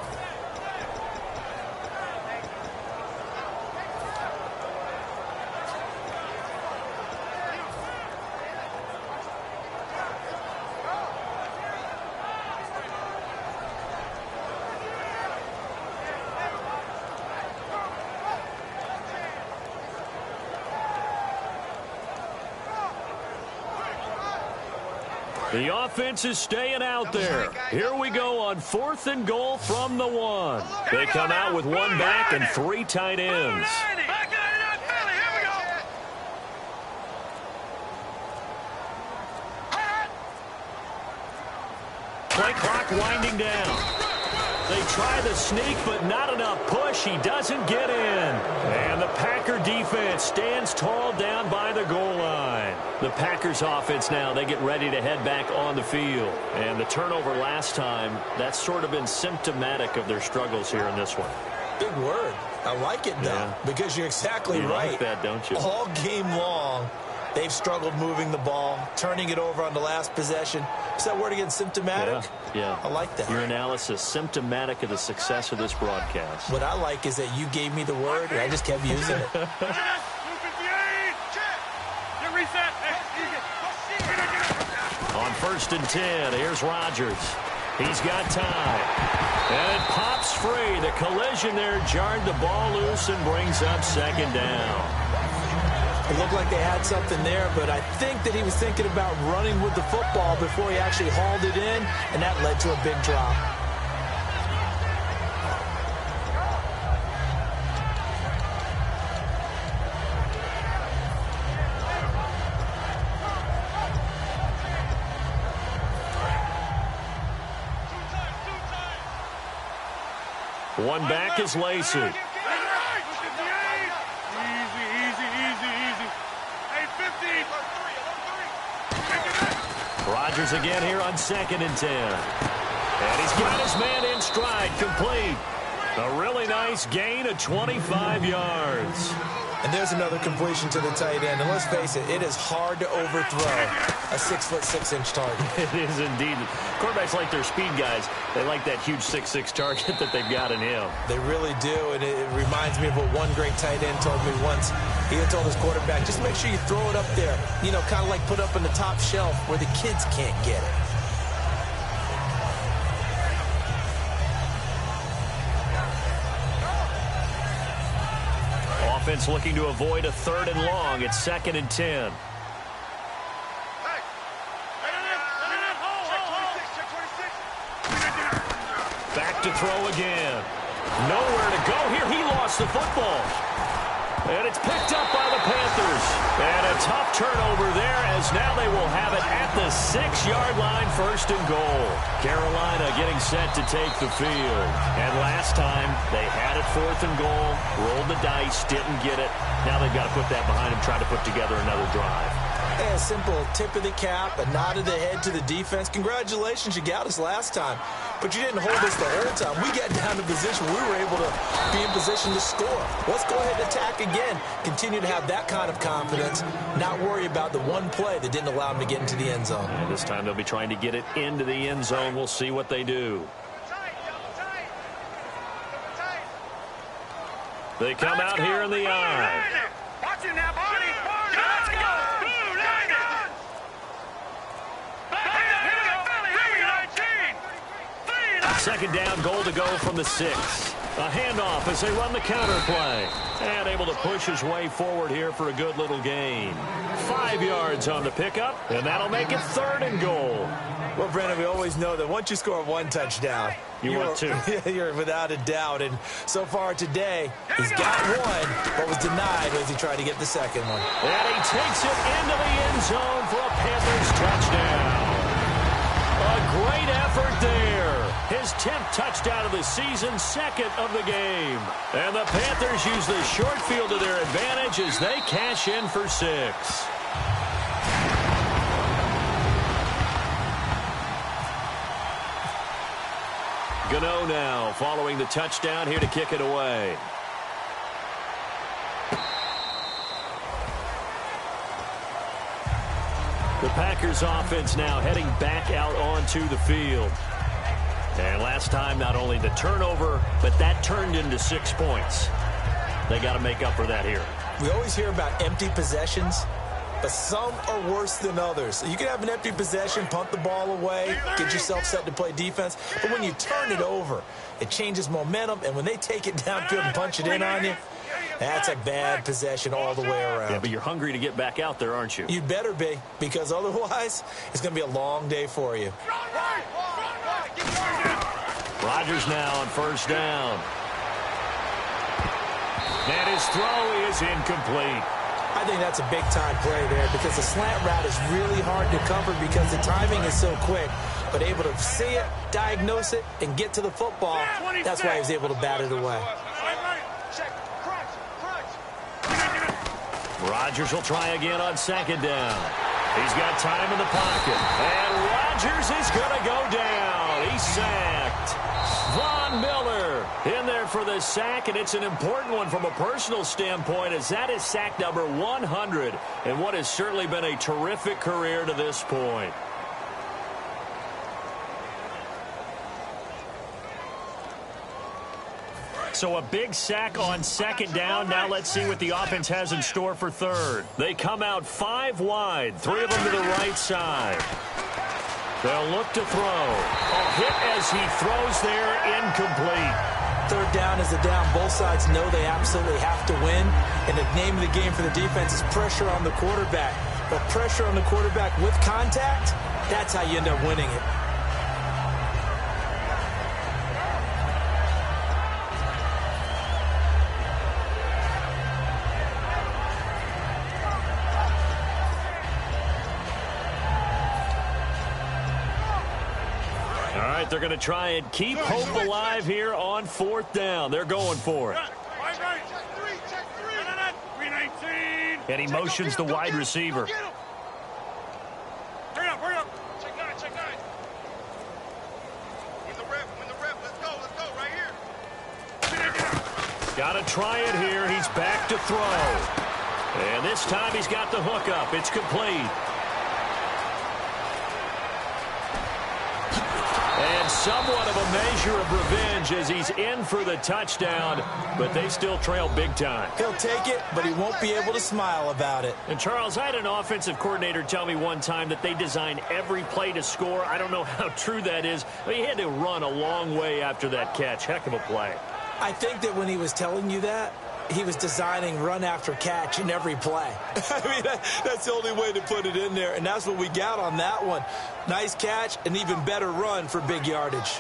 The offense is staying out there. Here we go on fourth and goal from the 1. They come out with one back and 3 tight ends. Play clock winding down. They try the sneak, but not enough push. He doesn't get in. And the Packer defense stands tall down by the goal line. The Packers offense now, they get ready to head back on the field. And the turnover last time, that's sort of been symptomatic of their struggles here in this one. Big word. I like it, though, because you're exactly right. You like that, don't you? All game long, they've struggled moving the ball, turning it over on the last possession. Is that word again, symptomatic? Yeah. I like that. Your analysis, symptomatic of the success of this broadcast. What I like is that you gave me the word, and I just kept using it. On first and 10, here's Rodgers. He's got time. And it pops free. The collision there jarred the ball loose and brings up second down. It looked like they had something there, but I think that he was thinking about running with the football before he actually hauled it in, and that led to a big drop. One back is Lacey. Rodgers again here on second and 10. And he's got his man in stride, complete. A really nice gain of 25 yards. And there's another completion to the tight end. And let's face it, it is hard to overthrow a 6'6" target. It is indeed. Quarterbacks like their speed guys. They like that huge 6'6" target that they've got in him. They really do, and it reminds me of what one great tight end told me once. He had told his quarterback, just make sure you throw it up there. You know, kind of like put up on the top shelf where the kids can't get it. Offense looking to avoid a third and long. It's second and 10. Back to throw again. Nowhere to go here. He lost the football. And it's picked up by the Panthers. And a tough turnover there as now they will have it at the 6-yard line, 1st and goal. Carolina getting set to take the field. And last time they had it 4th and goal, rolled the dice, didn't get it. Now they've got to put that behind them, try to put together another drive. A simple tip of the cap, a nod of the head to the defense. Congratulations, you got us last time. But you didn't hold us the whole time. We got down to position. We were able to be in position to score. Let's go ahead and attack again. Continue to have that kind of confidence. Not worry about the one play that didn't allow them to get into the end zone. And this time they'll be trying to get it into the end zone. We'll see what they do. They come out here in the eye. Watch it now, Barney. Let's go. Second down, goal to go from the 6. A handoff as they run the counter play. And able to push his way forward here for a good little gain. 5 yards on the pickup, and that'll make it 3rd and goal. Well, Brandon, we always know that once you score one touchdown, you want two. You're without a doubt. And so far today, he's got one, but was denied as he tried to get the second one. And he takes it into the end zone for a Panthers touchdown. A great effort there. His 10th touchdown of the season, 2nd of the game. And the Panthers use the short field to their advantage as they cash in for 6. Gano now following the touchdown here to kick it away. The Packers offense now heading back out onto the field. And last time, not only the turnover, but that turned into 6 points. They got to make up for that here. We always hear about empty possessions, but some are worse than others. You can have an empty possession, punt the ball away, get yourself set to play defense. But when you turn it over, it changes momentum. And when they take it downfield and punch it in on you, that's a bad possession all the way around. Yeah, but you're hungry to get back out there, aren't you? You better be, because otherwise, it's going to be a long day for you. Rodgers now on 1st down. And his throw is incomplete. I think that's a big-time play there because the slant route is really hard to cover because the timing is so quick. But able to see it, diagnose it, and get to the football, that's why he was able to bat it away. Rodgers will try again on 2nd down. He's got time in the pocket. And Rodgers is going to go down. He's sacked. Von Miller in there for the sack, and it's an important one from a personal standpoint as that is sack number 100 and what has certainly been a terrific career to this point. So a big sack on 2nd down. Now let's see what the offense has in store for 3rd. They come out 5 wide, 3 of them to the right side. They'll look to throw. A hit as he throws there, incomplete. 3rd down is a down. Both sides know they absolutely have to win. And the name of the game for the defense is pressure on the quarterback. But pressure on the quarterback with contact, that's how you end up winning it. They're going to try and keep hope alive here on 4th down. They're going for it. And he motions the wide receiver. Hurry up. Check nine. Win the rep. Let's go right here. Got to try it here. He's back to throw. And this time he's got the hook up. It's complete. And somewhat of a measure of revenge as he's in for the touchdown, but they still trail big time. He'll take it, but he won't be able to smile about it. And, Charles, I had an offensive coordinator tell me one time that they design every play to score. I don't know how true that is, but he had to run a long way after that catch. Heck of a play. I think that when he was telling you that, he was designing run after catch in every play. I mean, that's the only way to put it in there, and that's what we got on that one. Nice catch, an even better run for big yardage.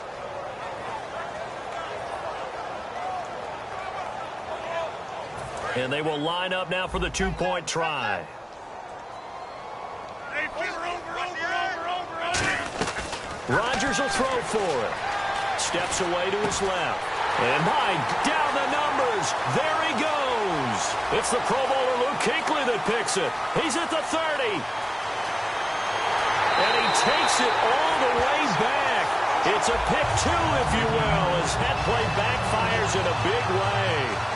And they will line up now for the two-point try. Rodgers will throw for it. Steps away to his left. And down the numbers. There he goes. It's the Pro Bowler Luke Kuechly that picks it. He's at the 30. And he takes it all the way back. It's a pick two, if you will, as that play backfires in a big way.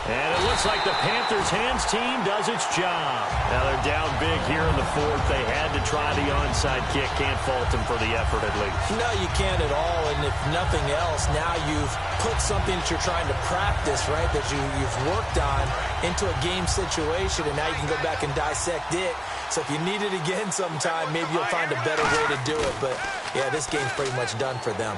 And it looks like the Panthers' hands team does its job. Now they're down big here in the fourth. They had to try the onside kick. Can't fault them for the effort at least. No, you can't at all. And if nothing else, now you've put something that you're trying to practice, right, that you've worked on into a game situation, and now you can go back and dissect it. So if you need it again sometime, maybe you'll find a better way to do it. But, yeah, this game's pretty much done for them.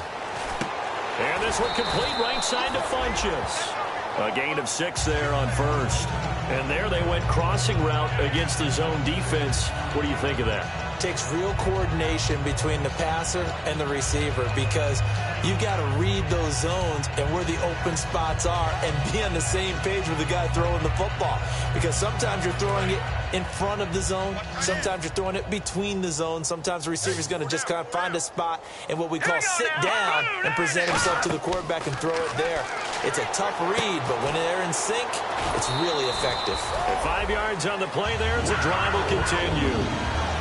And this one complete right side to Funchess. A gain of 6 there on first. And there they went crossing route against the zone defense. What do you think of that? Takes real coordination between the passer and the receiver, because you've got to read those zones and where the open spots are and be on the same page with the guy throwing the football. Because sometimes you're throwing it in front of the zone. Sometimes you're throwing it between the zones. Sometimes the receiver's going to just kind of find a spot and what we call sit down and present himself to the quarterback and throw it there. It's a tough read, but when they're in sync, it's really effective. And 5 yards on the play there as the drive will continue.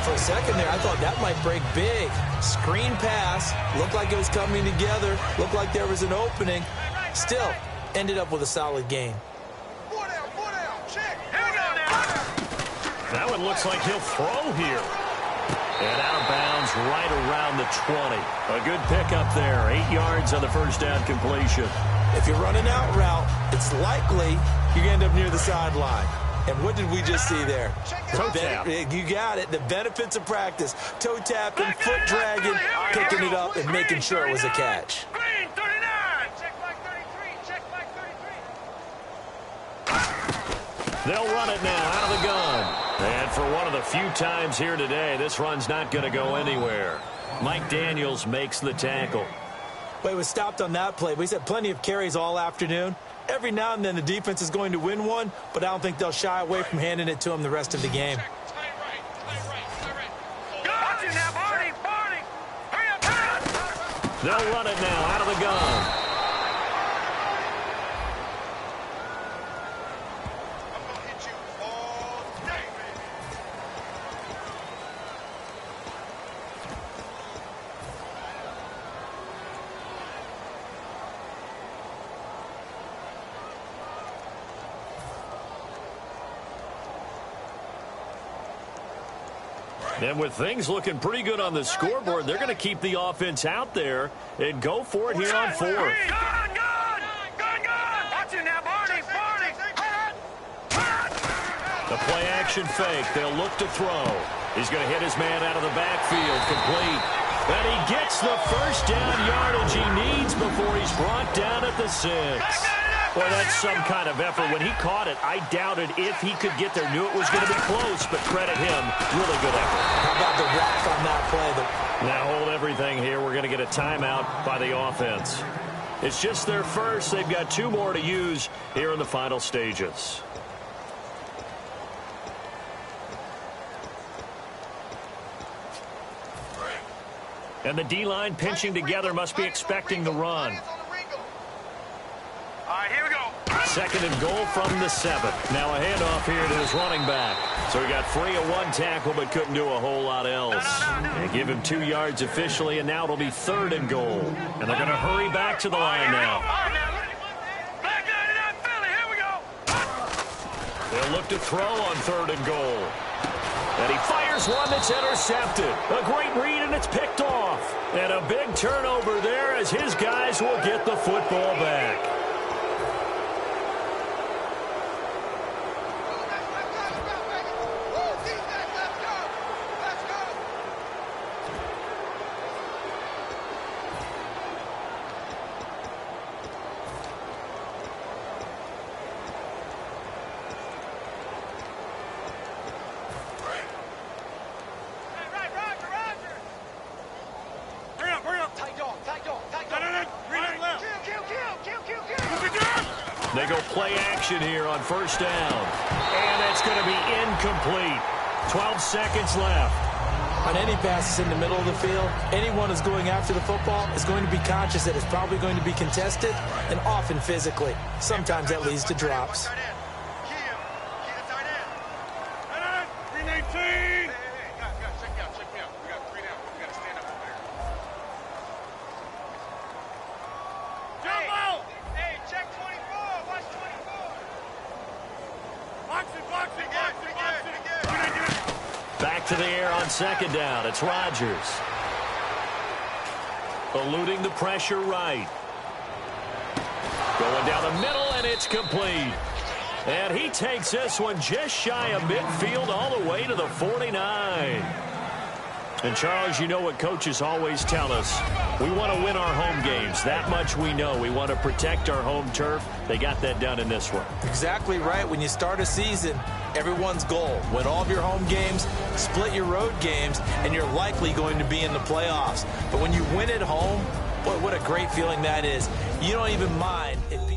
For a second there, I thought that might break big. Screen pass. Looked like it was coming together. Looked like there was an opening. Still, ended up with a solid game. That one looks like he'll throw here. And out of bounds right around the 20. A good pickup there. 8 yards on the first down completion. If you're running out route, it's likely you're going to end up near the sideline. And what did we just see there? Toe tap. You got it. The benefits of practice. Toe tapping, foot dragging, picking it up, and making sure it was a catch. Green, 39. Check back 33. Check back 33. They'll run it now out of the gun. And for one of the few times here today, this run's not going to go anywhere. Mike Daniels makes the tackle. But it was stopped on that play. He's had plenty of carries all afternoon. Every now and then the defense is going to win one, but I don't think they'll shy away from handing it to him the rest of the game. They'll run it now out of the gun. And with things looking pretty good on the scoreboard, they're going to keep the offense out there and go for it here on fourth. Gun! Watch it now, Barney! The play action fake. They'll look to throw. He's going to hit his man out of the backfield. Complete. And he gets the first down yardage he needs before he's brought down at the 6. Boy, that's some kind of effort. When he caught it, I doubted if he could get there. Knew it was going to be close, but credit him. Really good effort. How about the rack on that play? Now hold everything here. We're going to get a timeout by the offense. It's just their first. They've got 2 more to use here in the final stages. And the D-line pinching together must be expecting the run. All right, here we go. 2nd and goal from the 7. Now a handoff here to his running back. So he got free of 1 tackle but couldn't do a whole lot else. They give him 2 yards officially, and now it'll be 3rd and goal. And they're going to hurry back to the line now. Black 99 Philly, here we go. They'll look to throw on 3rd and goal. And he fires one that's intercepted. A great read, and it's picked off. And a big turnover there as his guys will get the football back. They go play action here on first down. And it's going to be incomplete. 12 seconds left. On any passes in the middle of the field, anyone who's going after the football is going to be conscious that it's probably going to be contested and often physically. Sometimes that leads to drops. Back to the air on second down. It's Rodgers. Eluding the pressure right. Going down the middle, and it's complete. And he takes this one just shy of midfield all the way to the 49. And, Charles, you know what coaches always tell us. We want to win our home games. That much we know. We want to protect our home turf. They got that done in this one. Exactly right. When you start a season, everyone's goal: win all of your home games, split your road games, and you're likely going to be in the playoffs. But when you win at home, boy, what a great feeling that is. You don't even mind if